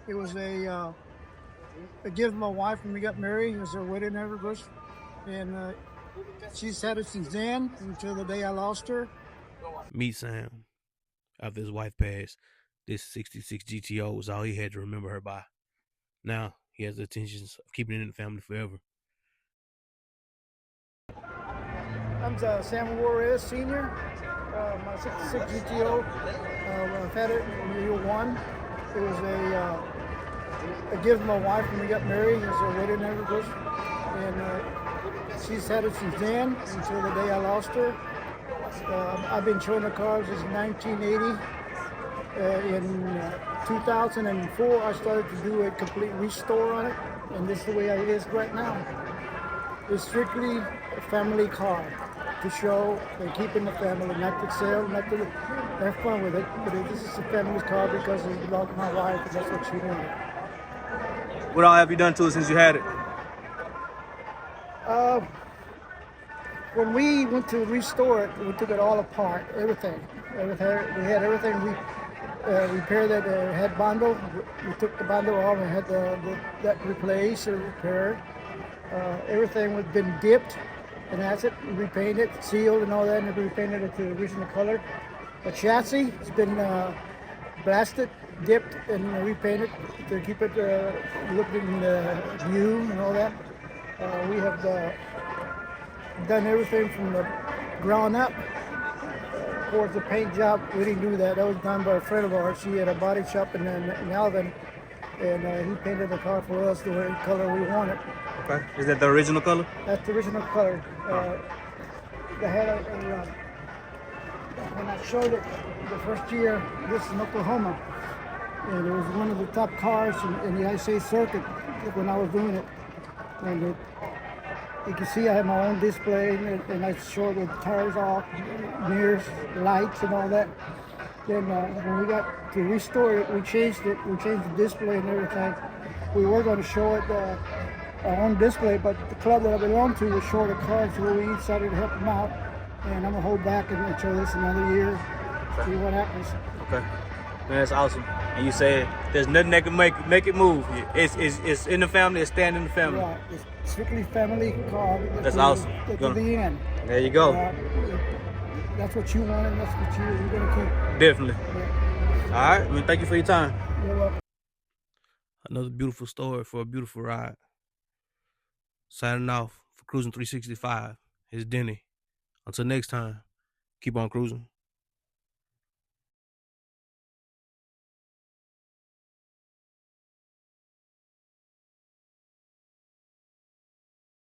It was a gift my wife when we got married. It was her wedding anniversary, and she's had it since then until the day I lost her. Meet Sam. After his wife passed, this 66 GTO was all he had to remember her by. Now he has the intentions of keeping it in the family forever. I'm Sam Juarez Sr. My 66 GTO. I've had it in year one. It was a gift my wife when we got married. It was her wedding anniversary, and she's had it since then until the day I lost her. I've been showing the cars since 1980. In 2004, I started to do a complete restore on it, and this is the way it is right now. It's strictly a family car to show and keep in the family, not to sell, not to have fun with it. But this is a family car because it belonged to my wife, and that's what she wanted. What all have you done to it since you had it? When we went to restore it, we took it all apart, everything. We had everything. We repaired that head bundle. We took the bundle off and had that replaced or repaired. Everything was been dipped, and that's it. We repainted, sealed, and all that, and we repainted it to the original color. The chassis has been blasted, dipped, and repainted to keep it looking new and all that. We have done everything from the ground up. Of course, the paint job, we didn't do that. That was done by a friend of ours. She had a body shop in Alvin, and he painted the car for us the color we wanted. Okay. Is that the original color? That's the original color. They had when I showed it the first year, this is in Oklahoma, and it was one of the top cars in the United States circuit when I was doing it. And you can see I have my own display, and I showed it with tires off, mirrors, lights, and all that. Then when we got to restore it, we changed it. We changed the display and everything. We were going to show it our own display, but the club that I belong to was short of cars, so we decided to help them out. And I'm gonna hold back and show this another year, see what happens. Okay, man, that's awesome. And you said there's nothing that can make it move. It's in the family. It's staying in the family. Right, it's strictly family car. That's awesome. To the end. There you go. That's what you want, and that's what you're gonna keep. Definitely. Yeah. All right. I mean, thank you for your time. You're welcome. Another beautiful story for a beautiful ride. Signing off for Cruisin 365. It's Denny. Until next time, keep on cruising.